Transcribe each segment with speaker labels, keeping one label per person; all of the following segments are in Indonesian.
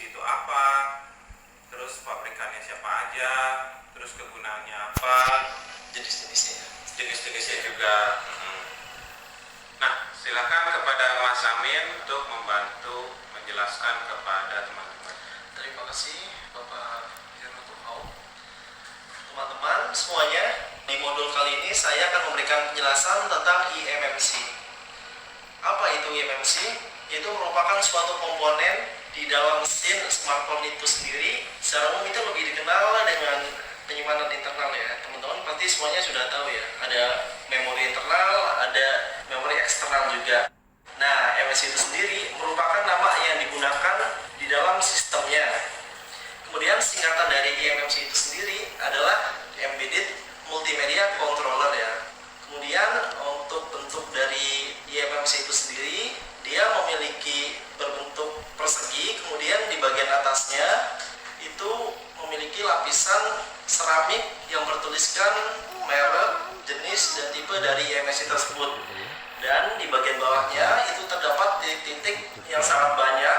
Speaker 1: eMMC itu apa, terus pabrikannya siapa aja, terus kegunaannya apa, jenis-jenisnya juga. Nah, silakan kepada Mas Amin untuk membantu menjelaskan kepada teman-teman.
Speaker 2: Terima kasih Bapak Hirnutuhau. Teman-teman semuanya, di modul kali ini saya akan memberikan penjelasan tentang eMMC. Apa itu eMMC? Itu merupakan suatu komponen di dalam mesin smartphone itu sendiri. Secara umum itu lebih dikenal dengan penyimpanan internal ya. Teman-teman pasti semuanya sudah tahu ya. Ada memori internal, ada memori eksternal juga. Nah, eMMC itu sendiri merupakan nama yang digunakan di dalam sistemnya. Kemudian singkatan dari eMMC itu sendiri adalah Embedded Multimedia Controller ya. Kemudian untuk bentuk dari eMMC itu sendiri, dia memiliki berbentuk persegi, kemudian di bagian atasnya itu memiliki lapisan seramik yang bertuliskan merek, jenis, dan tipe dari eMMC tersebut. Dan di bagian bawahnya itu terdapat titik-titik yang sangat banyak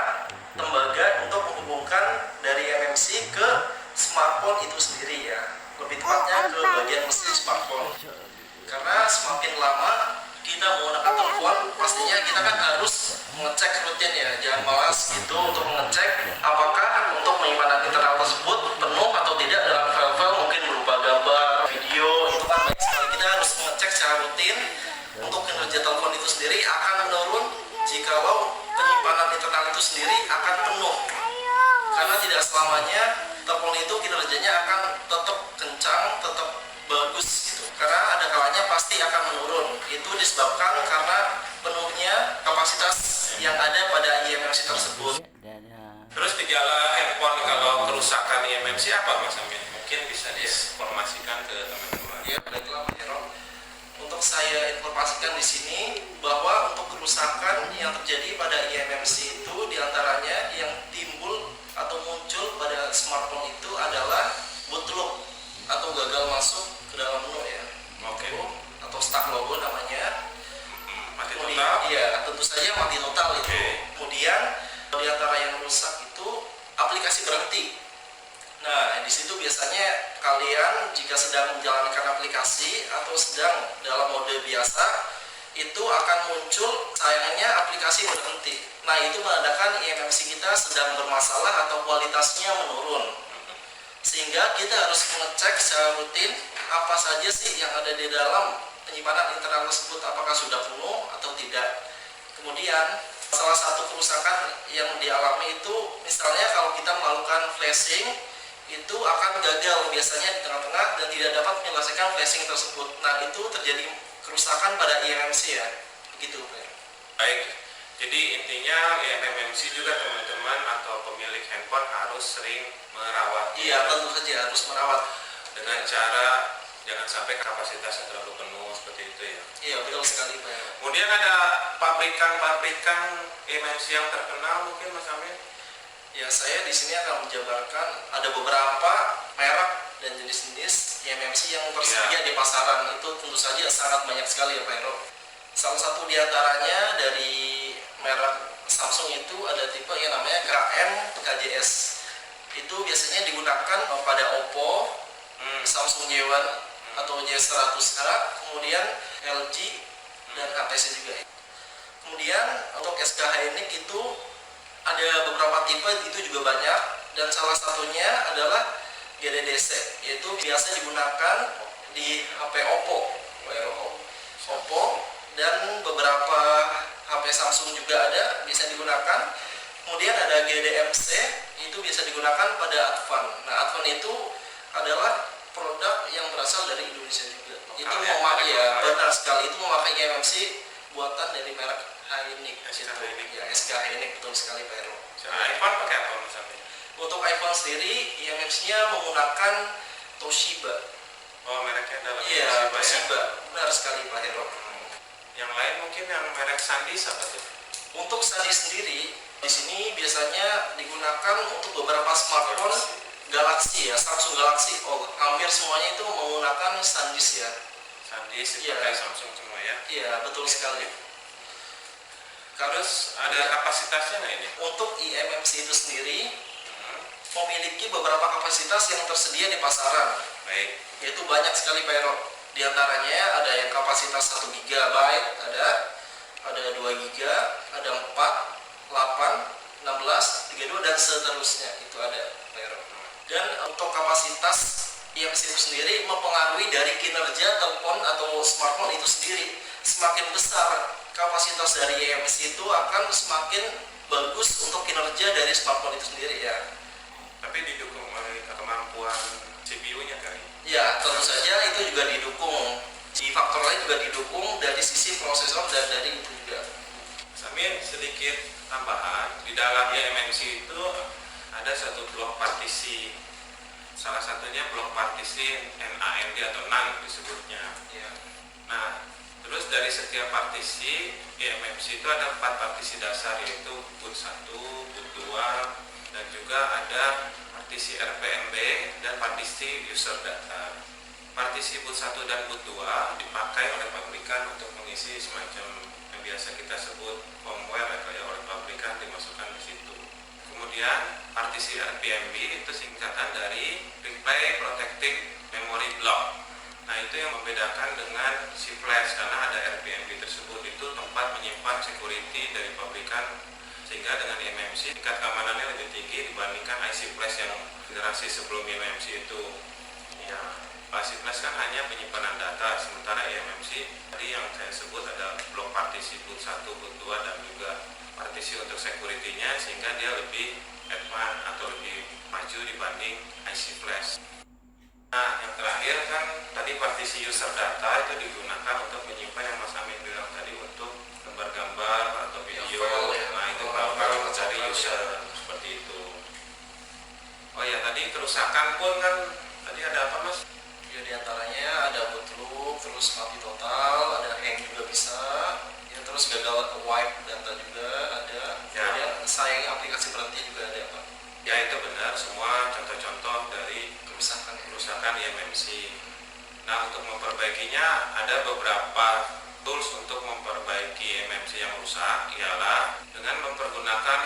Speaker 2: tembaga untuk menghubungkan dari eMMC ke smartphone itu sendiri ya. Lebih tepatnya ke bagian mesin smartphone. Karena semakin lama kita menggunakan telepon, pastinya kita kan harus mengecek rutin ya. Jangan malas gitu untuk mengecek apakah untuk penyimpanan internal tersebut penuh atau tidak dalam file-file mungkin berupa gambar, video. Itu kan baik sekali, kita harus mengecek secara rutin. Untuk kinerja telepon itu sendiri akan menurun jikalau penyimpanan internal itu sendiri akan penuh. Karena tidak selamanya telepon itu kinerjanya akan tetap kencang, tetap bagus gitu. Karena ada kalanya pasti akan menurun. Itu disebabkan karena penuhnya kapasitas yang ada pada eMMC tersebut.
Speaker 1: Terus gejala handphone kalau kerusakan eMMC apa Mas Amin? Mungkin bisa diinformasikan ke teman-teman.
Speaker 2: Ya, baiklah Pak Hero. Untuk saya informasikan di sini bahwa untuk kerusakan yang terjadi pada eMMC itu diantaranya yang timbul atau muncul pada smartphone itu adalah bootloop atau gagal masuk ke dalam menu ya.
Speaker 1: Oke.
Speaker 2: Atau stuck logo namanya.
Speaker 1: Mati total?
Speaker 2: Iya, tentu saja mati total itu. Kemudian di antara yang rusak itu aplikasi berhenti. Nah, di situ biasanya kalian jika sedang menjalankan aplikasi atau sedang dalam mode biasa, itu akan muncul sayangnya aplikasi berhenti. Nah, itu menandakan eMMC kita sedang bermasalah atau kualitasnya menurun. Sehingga kita harus mengecek secara rutin apa saja sih yang ada di dalam penyimpanan internal tersebut, apakah sudah penuh atau tidak. Kemudian, salah satu kerusakan yang dialami itu misalnya kalau kita melakukan flashing, itu akan gagal biasanya di tengah-tengah dan tidak dapat menyelesaikan flashing tersebut. Nah, itu terjadi kerusakan pada eMMC ya, begitu Pak.
Speaker 1: Baik, jadi intinya eMMC juga teman-teman atau pemilik handphone harus sering merawat.
Speaker 2: Iya, tentu saja harus merawat
Speaker 1: Dengan cara jangan sampai kapasitasnya terlalu penuh seperti itu ya.
Speaker 2: Iya, betul sekali Pak.
Speaker 1: Kemudian ada pabrikan-pabrikan eMMC yang terkenal mungkin Mas Amin?
Speaker 2: Ya, saya di sini akan menjabarkan ada beberapa merek dan jenis-jenis eMMC yang tersedia di pasaran. Itu tentu saja sangat banyak sekali ya Pak Hero. Salah satu diantaranya dari merek Samsung itu ada tipe yang namanya KM KJS. Itu biasanya digunakan pada Oppo, Samsung J1 atau J100H, kemudian LG dan HTC juga. Kemudian untuk SK Hynix itu ada beberapa tipe, itu juga banyak, dan salah satunya adalah GDDC, yaitu biasa digunakan di HP Oppo, dan beberapa HP Samsung juga ada bisa digunakan. Kemudian ada GDMC, itu bisa digunakan pada Advan. Nah, Advan itu adalah produk yang berasal dari Indonesia juga. Itu memakai ya, benar sekali, itu memakai eMMC buatan dari merek Hynix. Ya, SK Hynix, betul sekali Pak Hero.
Speaker 1: iPhone pakai apa Mas Amin?
Speaker 2: Untuk iPhone sendiri, eMMC-nya menggunakan Toshiba.
Speaker 1: Oh, mereknya adalah
Speaker 2: Iya, Toshiba.
Speaker 1: ya?
Speaker 2: Benar sekali Pak Hero.
Speaker 1: Yang lain mungkin yang merek SanDisk apa tuh?
Speaker 2: Untuk SanDisk sendiri, di sini biasanya digunakan untuk beberapa smartphone Galaxy ya, Samsung Galaxy. Oh, hampir semuanya itu menggunakan SanDisk ya.
Speaker 1: SanDisk
Speaker 2: Iya.
Speaker 1: pakai Samsung semua ya?
Speaker 2: Iya, betul sekali.
Speaker 1: Terus ada kapasitasnya nggak ini?
Speaker 2: Untuk eMMC itu sendiri
Speaker 1: Hmm,
Speaker 2: memiliki beberapa kapasitas yang tersedia di pasaran,
Speaker 1: baik.
Speaker 2: yaitu banyak sekali Pak Ero. Di antaranya ada yang kapasitas 1 GB, ada 2 GB, ada 4, 8, 16, 32 dan seterusnya, itu ada Pak Ero. Dan untuk kapasitas eMMC itu sendiri mempengaruhi dari kinerja telepon atau smartphone itu sendiri. Semakin besar kapasitas dari eMMC itu akan semakin bagus untuk kinerja dari smartphone itu sendiri ya.
Speaker 1: Tapi didukung oleh kemampuan CPU-nya kali.
Speaker 2: Ya, tentu saja itu juga didukung. Di faktor lain juga didukung dari sisi prosesor dan dari itu juga.
Speaker 1: Samin, sedikit tambahan, di dalam eMMC itu ada satu blok partisi. Salah satunya blok partisi NAND atau NAND disebutnya.
Speaker 2: Ya.
Speaker 1: Nah, terus dari setiap partisi eMMC itu ada 4 partisi dasar, yaitu boot 1, boot 2, dan juga ada partisi RPMB dan partisi user data. Partisi boot 1 dan boot 2 dipakai oleh pabrikan untuk mengisi semacam yang biasa kita sebut firmware atau ya, oleh pabrikan dimasukkan di situ. Kemudian partisi RPMB itu singkatan dari Replay Protected Memory Block. Nah, itu yang membedakan dengan si flash, karena ada RPMB tersebut itu tempat menyimpan security dari pabrikan, sehingga dengan eMMC tingkat keamanannya lebih tinggi dibandingkan IC flash yang generasi sebelum eMMC itu. Ya, IC flash kan hanya penyimpanan data, sementara eMMC tadi yang saya sebut ada blok partisi boot 1, boot 2 dan juga partisi untuk security-nya, sehingga dia lebih advance atau lebih maju dibanding IC flash. Nah, yang terakhir kan tadi partisi user data itu digunakan untuk menyimpan yang Mas Amin bilang tadi untuk gambar-gambar atau video. Nah, itu file dari user seperti itu. Oh ya, tadi kerusakan pun kan tadi ada apa, Mas?
Speaker 2: Ya, di antaranya ada bootloop, terus mati total, ada hang juga bisa, ya, terus gagal wipe data juga ada, kemudian sayang aplikasi berhenti juga ada Pak.
Speaker 1: Ya, itu benar, semua contoh-contoh dari kerusakan eMMC. Nah, untuk memperbaikinya ada beberapa tools untuk memperbaiki eMMC yang rusak, ialah dengan mempergunakan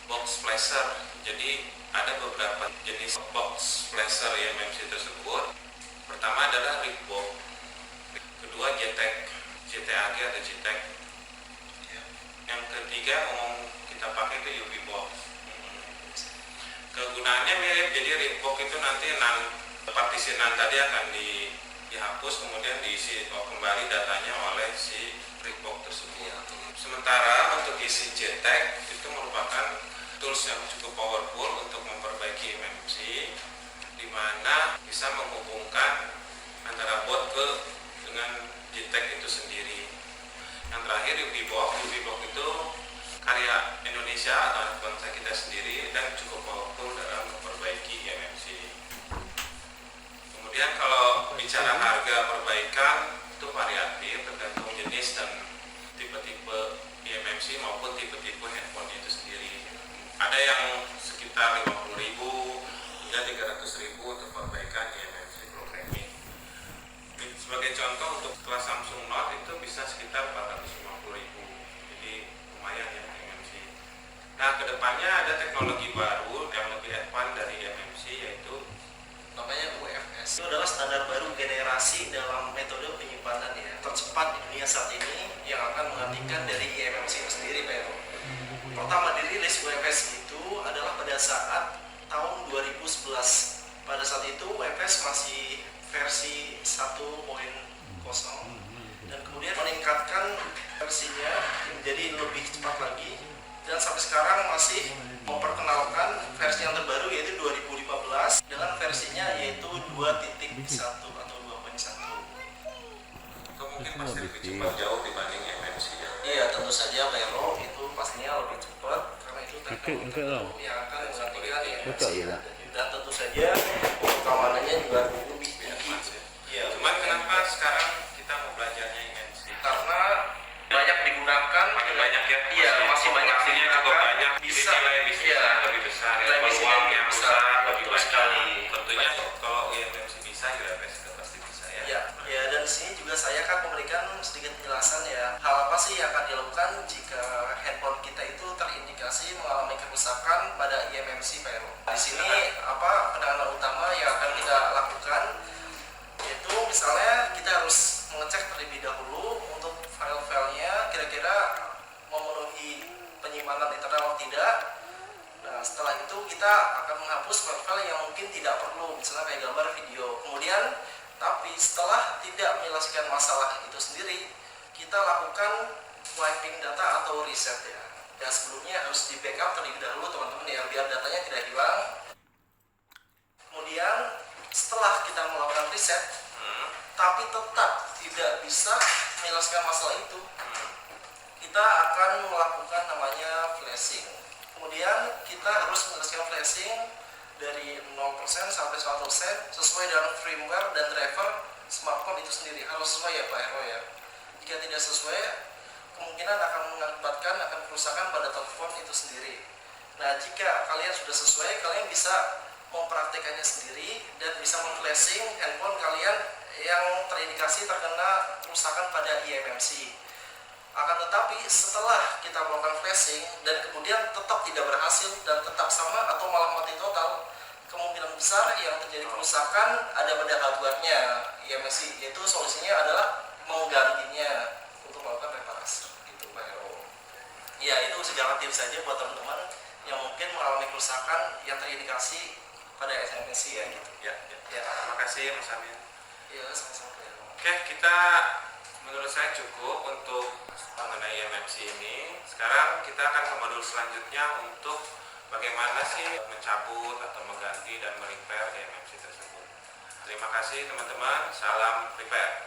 Speaker 1: box flasher. Jadi ada beberapa jenis box flasher eMMC tersebut. Pertama adalah Rigbox, kedua JTAG atau JTAG. Yang ketiga umum kita pakai itu UV box. Kegunaannya mirip, jadi Rigbox itu nanti partisi NAND tadi akan dihapus, kemudian diisi kembali datanya oleh si Rigbox tersebut. Sementara untuk isi JTAG itu merupakan tools yang cukup powerful untuk memperbaiki eMMC, di mana bisa menghubungkan antara boot dengan JTAG itu sendiri. Yang terakhir UV-Box itu karya Indonesia atau anak bangsa kita sendiri dan cukup powerful dalam memperbaiki eMMC. Kemudian kalau bicara harga perbaikan itu variatif tergantung jenis dan tipe-tipe eMMC maupun tipe-tipe handphone itu sendiri. Ada yang sekitar 50.000 hingga 300.000 untuk perbaikan eMMC programming. Sebagai contoh, untuk kelas Samsung Note itu bisa sekitar 450.000. Jadi lumayan ya eMMC. Nah, kedepannya ada teknologi baru yang lebih advance dari eMMC, yaitu
Speaker 2: Namanya UFS. Itu adalah standar baru generasi dalam metode penyimpanan ya tercepat di dunia saat ini yang akan menggantikan dari eMMC itu sendiri Pak Ero. Pertama dirilis UFS itu adalah pada saat tahun 2011. Pada saat itu UFS masih versi 1.0 dan kemudian meningkatkan versinya menjadi lebih cepat lagi, dan sampai sekarang masih memperkenalkan versi yang terbaru yaitu 2015 dengan versinya yaitu 2.1 atau 2.1.
Speaker 1: itu mungkin pasti lebih cepat jauh dibanding eMMC ya.
Speaker 2: Iya, tentu saja Pak Ero itu pastinya lebih cepat karena itu teknologi yang akan menggantikan eMMC. Dan tentu saja keamanannya juga lebih tinggi. Iya.
Speaker 1: Cuman kenapa sekarang kita mau belajarnya eMMC?
Speaker 2: Karena banyak digunakan,
Speaker 1: Banyak ya.
Speaker 2: Iya, masih banyak
Speaker 1: populasinya cukup
Speaker 2: digunakan.
Speaker 1: banyak.
Speaker 2: Bisa.
Speaker 1: Jadi nilai bisnisnya
Speaker 2: Iya.
Speaker 1: lebih besar.
Speaker 2: Nilai bisnisnya
Speaker 1: Peluang
Speaker 2: lebih
Speaker 1: yang
Speaker 2: besar.
Speaker 1: besar lebih
Speaker 2: Betul
Speaker 1: banyak.
Speaker 2: sekali.
Speaker 1: Tentunya kalau eMMC bisa, UFS juga pasti bisa ya.
Speaker 2: Ya, ya, dan di sini juga saya akan memberikan sedikit penjelasan ya hal apa sih yang akan dilakukan jika handphone mengalami kerusakan pada eMMC Pak Heru. Di sini penanganan utama yang akan kita lakukan yaitu misalnya kita harus mengecek terlebih dahulu untuk file-filenya kira-kira memenuhi penyimpanan internal atau tidak. Nah, setelah itu kita akan menghapus file-file yang mungkin tidak perlu, misalnya kayak gambar, video. Kemudian, tapi setelah tidak menyelesaikan masalah itu sendiri, kita lakukan wiping data atau reset ya. Dan sebelumnya harus di backup terlebih dahulu teman-teman ya, biar datanya tidak hilang. Kemudian setelah kita melakukan reset, tapi tetap tidak bisa menyelesaikan masalah itu, kita akan melakukan namanya flashing. Kemudian kita harus menyelesaikan flashing dari 0% sampai 100% sesuai dengan firmware dan driver smartphone itu sendiri. Harus sesuai ya Pak Hero ya. Jika tidak sesuai, kemungkinan akan mengakibatkan kerusakan pada telepon itu sendiri. Nah, jika kalian sudah sesuai, kalian bisa mempraktekannya sendiri dan bisa memflashing handphone kalian yang terindikasi terkena kerusakan pada eMMC. Akan tetapi setelah kita melakukan flashing dan kemudian tetap tidak berhasil dan tetap sama atau malah mati total, kemungkinan besar yang terjadi kerusakan ada pada hardware-nya eMMC, yaitu solusinya adalah menggantinya untuk melakukan reparasi. Itu Pak Hero. Ya, itu segala tips saja buat teman-teman yang mungkin mengalami kerusakan yang terindikasi pada eMMC ya gitu.
Speaker 1: Ya. Terima kasih Mas Amin.
Speaker 2: Ya, sama-sama Pak Hero.
Speaker 1: Oke, kita menurut saya cukup untuk mengenai eMMC ini. Sekarang kita akan ke modul selanjutnya untuk bagaimana sih mencabut atau mengganti dan merepair eMMC tersebut. Terima kasih teman-teman, salam repair.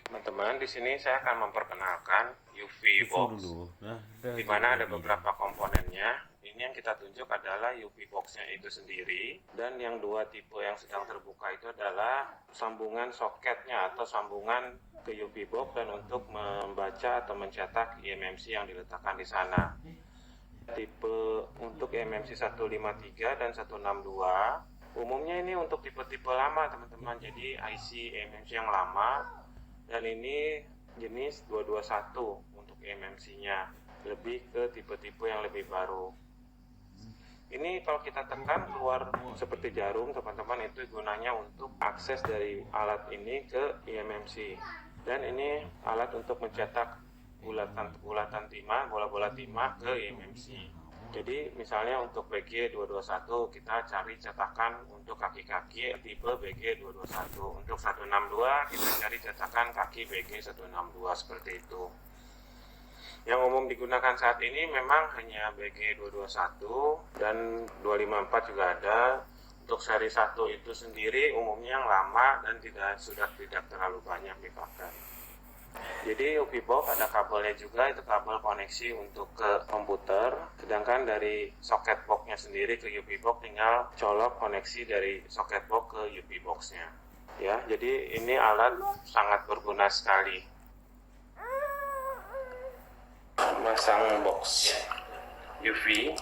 Speaker 1: Teman-teman, di sini saya akan memperkenalkan UV box, di mana ada beberapa komponennya. Ini yang kita tunjuk adalah UV box-nya itu sendiri, dan yang dua tipe yang sedang terbuka itu adalah sambungan soketnya atau sambungan ke UV box dan untuk membaca atau mencetak eMMC yang diletakkan di sana. Tipe untuk eMMC 153 dan 162, umumnya ini untuk tipe-tipe lama teman-teman, jadi IC eMMC yang lama. Dan ini jenis 221 untuk eMMC-nya, lebih ke tipe-tipe yang lebih baru. Ini kalau kita tekan keluar seperti jarum teman-teman, itu gunanya untuk akses dari alat ini ke eMMC. Dan ini alat untuk mencetak bulatan timah, bola-bola timah ke eMMC. Jadi misalnya untuk BG221 kita cari cetakan untuk kaki-kaki tipe BG221. Untuk 162 kita cari cetakan kaki BG162 seperti itu. Yang umum digunakan saat ini memang hanya BG221 dan 254 juga ada. Untuk seri 1 itu sendiri umumnya yang lama dan sudah tidak terlalu banyak dipakai. Jadi UV box ada kabelnya juga, itu kabel koneksi untuk ke komputer. Sedangkan dari soket boxnya sendiri ke UV box tinggal colok koneksi dari soket box ke UV boxnya. Ya, jadi ini alat sangat berguna sekali. Masang box UV.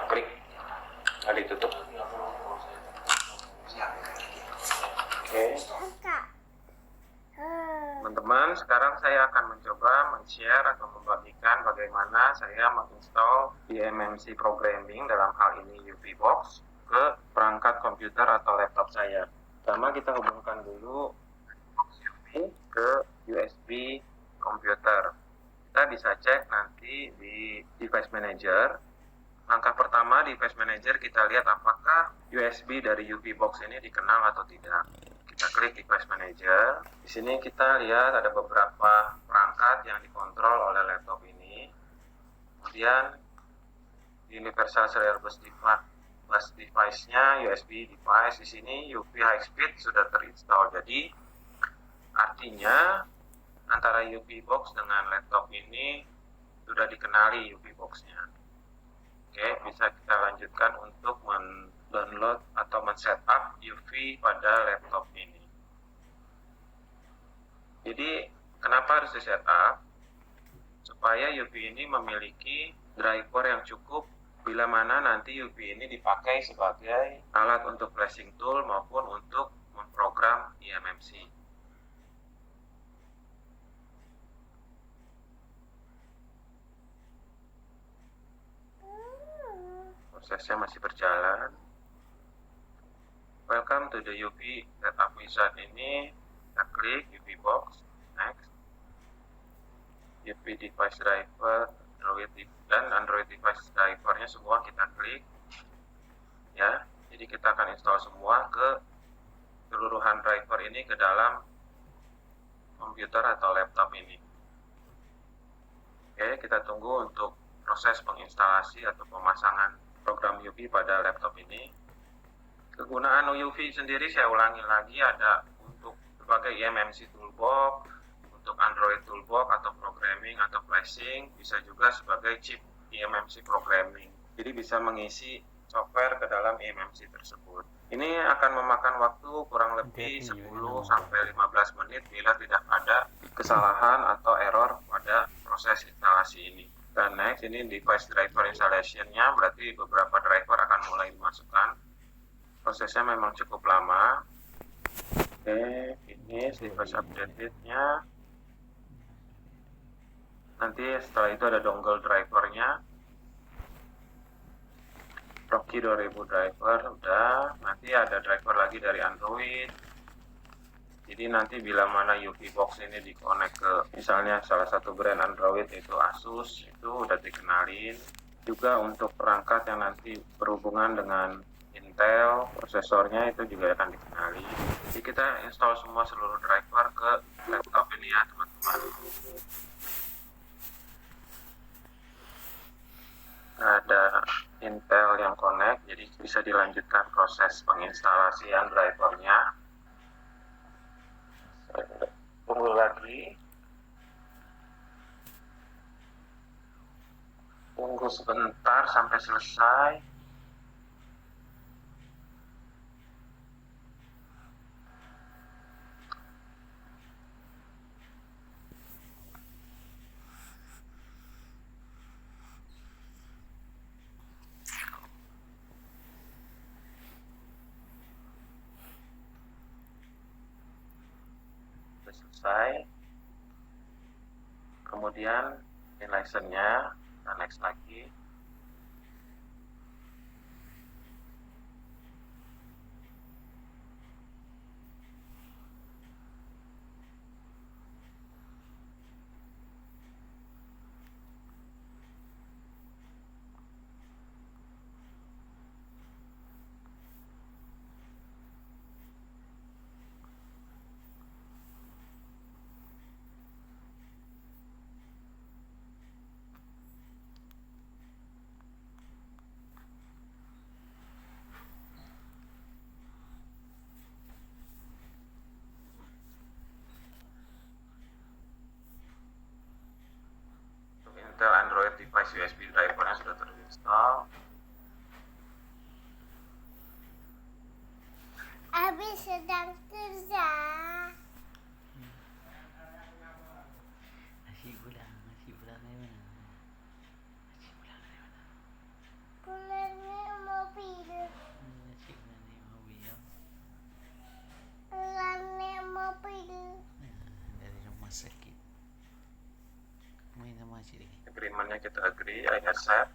Speaker 1: Klik, lalu ditutup. Oke. Teman-teman, sekarang saya akan mencoba men-share atau membagikan bagaimana saya menginstall eMMC programming dalam hal ini UV box ke perangkat komputer atau laptop saya. Pertama kita hubungkan dulu USB ke USB komputer. Kita bisa cek nanti di device manager. Langkah pertama di device manager kita lihat apakah USB dari UV box ini dikenal atau tidak. Kita klik device manager. Di sini kita lihat ada beberapa perangkat yang dikontrol oleh laptop ini. Kemudian Universal Serial Bus device-nya USB device di sini UV High Speed sudah terinstall. Jadi artinya antara UV box dengan laptop ini sudah dikenali UV box-nya. Oke, bisa kita lanjutkan untuk men-download atau men-setup UV pada laptop ini. Jadi, kenapa harus di-setup? Supaya UV ini memiliki driver yang cukup bila mana nanti UV ini dipakai sebagai alat untuk flashing tool maupun untuk memprogram eMMC. Prosesnya masih berjalan. Welcome to the UV Setup Wizard ini. Kita klik UV Box, next. UV Device Driver, dan Android Device Drivernya semua kita klik. Ya, jadi kita akan install semua ke keseluruhan driver ini ke dalam komputer atau laptop ini. Oke, kita tunggu untuk proses penginstalasi atau pemasangan program UV pada laptop ini. Kegunaan UV sendiri saya ulangi lagi, ada untuk sebagai eMMC toolbox, untuk Android toolbox atau programming atau flashing, bisa juga sebagai chip eMMC programming. Jadi bisa mengisi software ke dalam eMMC tersebut. Ini akan memakan waktu kurang lebih 10 sampai 15 menit bila tidak ada kesalahan atau error pada proses instalasi ini. Dan next, ini device driver installation-nya, berarti beberapa driver akan mulai dimasukkan. Prosesnya memang cukup lama. Oke, ini device update-nya. Nanti setelah itu ada dongle drivernya. Rocky 2000 driver, udah. Nanti ada driver lagi dari Android. Jadi nanti bila mana UV box ini di-connect ke misalnya salah satu brand Android yaitu Asus, itu udah dikenalin. Juga untuk perangkat yang nanti berhubungan dengan Intel, prosesornya itu juga akan dikenali. Jadi kita install semua seluruh driver ke laptop ini ya teman-teman. Ada Intel yang connect, jadi bisa dilanjutkan proses penginstalasian drivernya. Tunggu lagi. Tunggu sebentar sampai selesai. Selesai, kemudian in license-nya kita next lagi. Intel Android device USB drivernya sudah terinstall.
Speaker 3: Abi sedang kerja.
Speaker 4: Nasi ulang dari mana? Nasi ulang dari mana?
Speaker 3: Pulangnya mobil.
Speaker 4: Nasi ulang dari mobil.
Speaker 3: Pulangnya mobil.
Speaker 4: Dari rumah sakit. Main sama sini.
Speaker 1: Agreement-nya kita agree, I accept.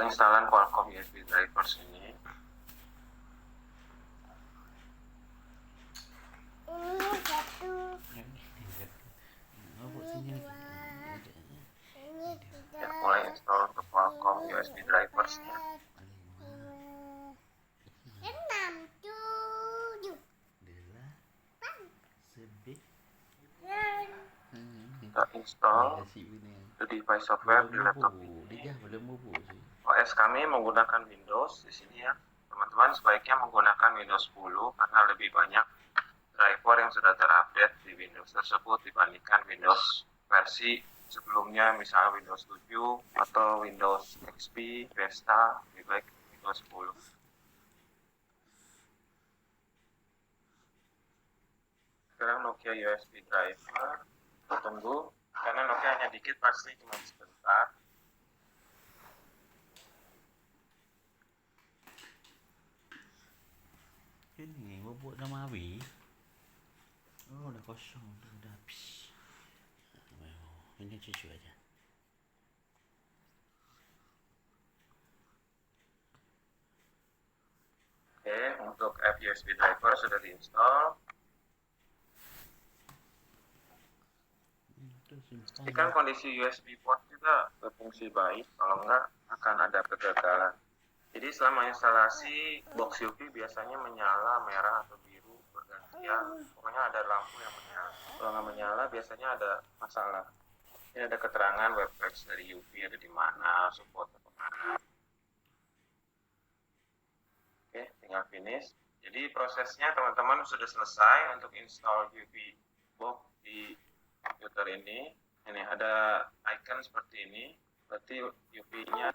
Speaker 1: penginstalan Qualcomm USB drivers ini.
Speaker 3: Ini satu,
Speaker 4: Oh, buat sini lagi.
Speaker 3: ini tiga,
Speaker 1: Mulai install untuk Qualcomm USB driversnya.
Speaker 3: enam, tujuh,
Speaker 4: Adalah sebik.
Speaker 1: Kita install
Speaker 4: Kasih ini.
Speaker 1: the device software di laptop
Speaker 4: Dia
Speaker 1: ini.
Speaker 4: dah belum bubuk sih.
Speaker 1: OS kami menggunakan Windows di sini ya. Teman-teman sebaiknya menggunakan Windows 10 karena lebih banyak driver yang sudah terupdate di Windows tersebut dibandingkan Windows versi sebelumnya, misalnya Windows 7 atau Windows XP, Vista, lebih baik Windows 10. Sekarang Nokia USB driver, tunggu karena Nokia hanya dikit, pasti cuma sebentar.
Speaker 4: Ini bubuk nama Abi. Oh, dah kosong tu, dah habis. Oh, ini cucu aja.
Speaker 1: Oke, untuk app USB driver sudah diinstal.
Speaker 4: Itu simpan.
Speaker 1: Pastikan kondisi USB port juga berfungsi baik, kalau enggak akan ada kegagalan. Jadi selama instalasi, box UV biasanya menyala merah atau biru bergantian. Pokoknya ada lampu yang menyala. Kalau nggak menyala biasanya ada masalah. Ini ada keterangan web page dari UV ada di mana, support kemana. Oke, tinggal finish. Jadi prosesnya teman-teman sudah selesai untuk install UV box di komputer ini. Ini ada icon seperti ini. Berarti UV-nya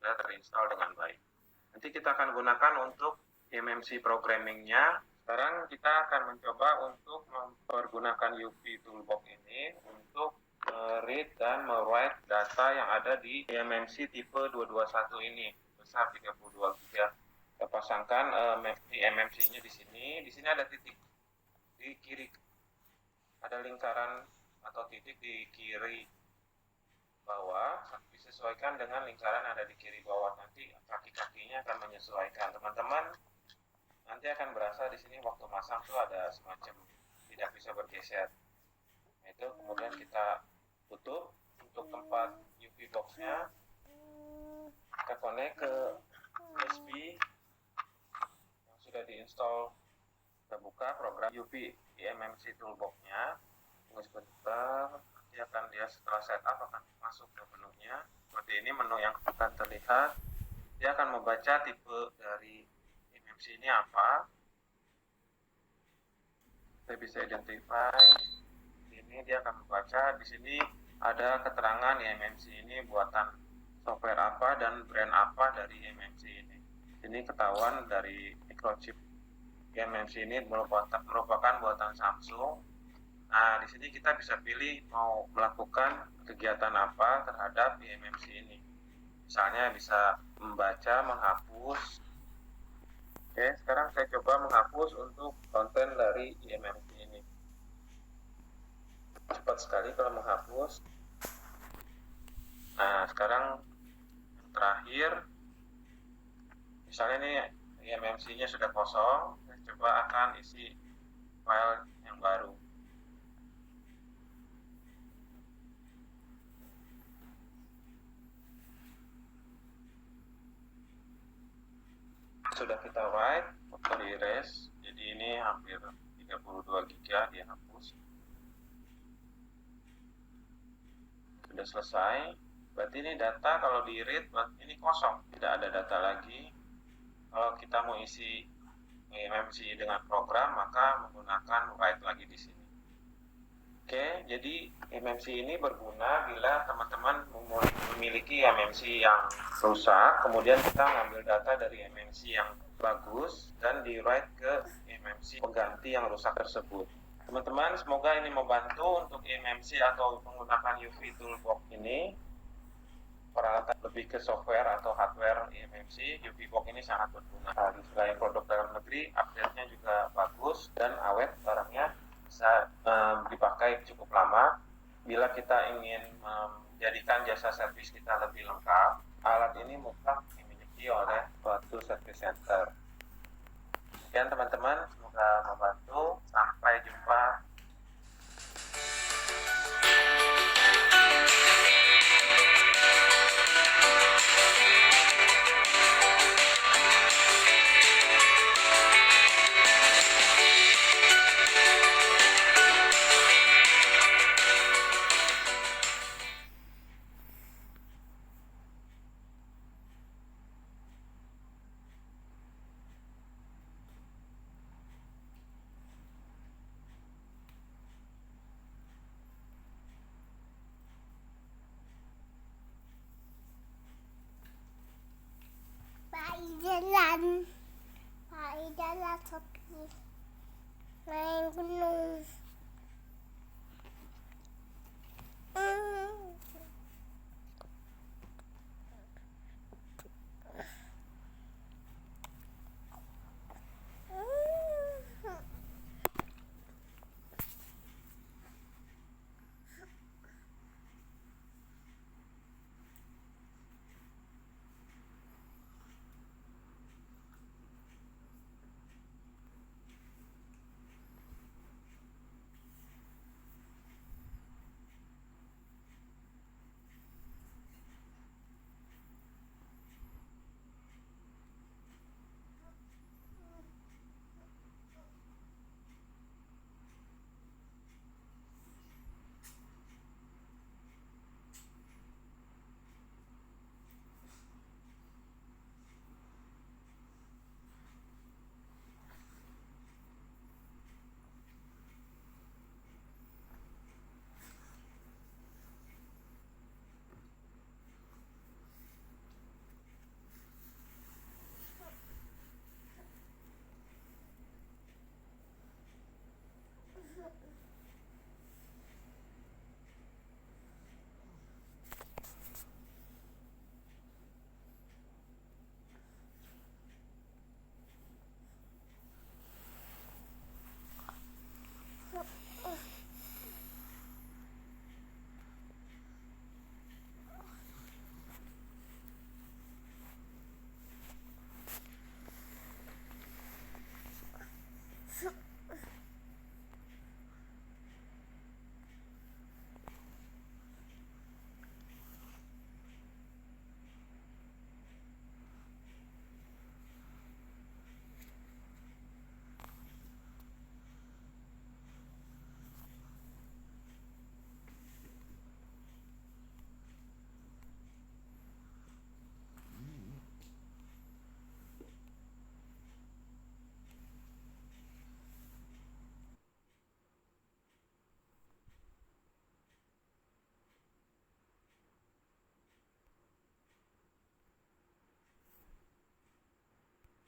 Speaker 1: sudah terinstall dengan baik. Nanti kita akan gunakan untuk eMMC programming-nya. Sekarang kita akan mencoba untuk mempergunakan UV Toolbox ini untuk read dan write data yang ada di eMMC tipe 221 ini, besar 32 GB. Kita pasangkan eMMC-nya di sini. Di sini ada titik di kiri, ada lingkaran atau titik di kiri bawah, disesuaikan dengan lingkaran ada di kiri bawah. Nanti kaki-kakinya akan menyesuaikan. Teman-teman nanti akan berasa di sini waktu masang tuh ada semacam tidak bisa bergeser. Itu kemudian kita tutup. Untuk tempat UV box-nya kita connect ke USB yang sudah diinstal. Kita buka program UV eMMC Toolbox-nya. Tunggu sebentar. Nanti akan dia setelah setup akan masuk ke menunya. Seperti ini menu yang akan terlihat. Dia akan membaca tipe dari eMMC ini apa. Kita bisa identify. Ini dia akan membaca. Di sini ada keterangan eMMC ini buatan software apa dan brand apa dari eMMC ini. Ini ketahuan dari microchip eMMC ini merupakan buatan Samsung. Nah, di sini kita bisa pilih mau melakukan kegiatan apa terhadap eMMC ini. Misalnya bisa membaca, menghapus. Oke, sekarang saya coba menghapus untuk konten dari eMMC ini. Cepat sekali kalau menghapus. Nah, sekarang yang terakhir, misalnya ini eMMC-nya sudah kosong, saya coba akan isi file yang baru. Sudah kita write, factory erase, jadi ini hampir 32 GB dia hapus. Sudah selesai. Berarti ini data kalau di read, ini kosong, tidak ada data lagi. Kalau kita mau isi eMMC dengan program, maka menggunakan write lagi di sini. Oke, jadi eMMC ini berguna bila teman-teman memiliki eMMC yang rusak, kemudian kita ngambil data dari eMMC yang bagus dan di write ke eMMC pengganti yang rusak tersebut. Teman-teman, semoga ini membantu untuk eMMC atau menggunakan UV Toolbox ini. Peralatan lebih ke software atau hardware eMMC, UV Box ini sangat berguna. Selain produk dalam negeri, update-nya juga bagus dan awet barangnya, bisa dipakai cukup lama. Bila kita ingin menjadikan jasa servis kita lebih lengkap, alat ini ini mutlak dimiliki oleh suatu service center. Sekian teman-teman, semoga membantu. Sampai jumpa.
Speaker 3: Pak jalan sepi main gunung.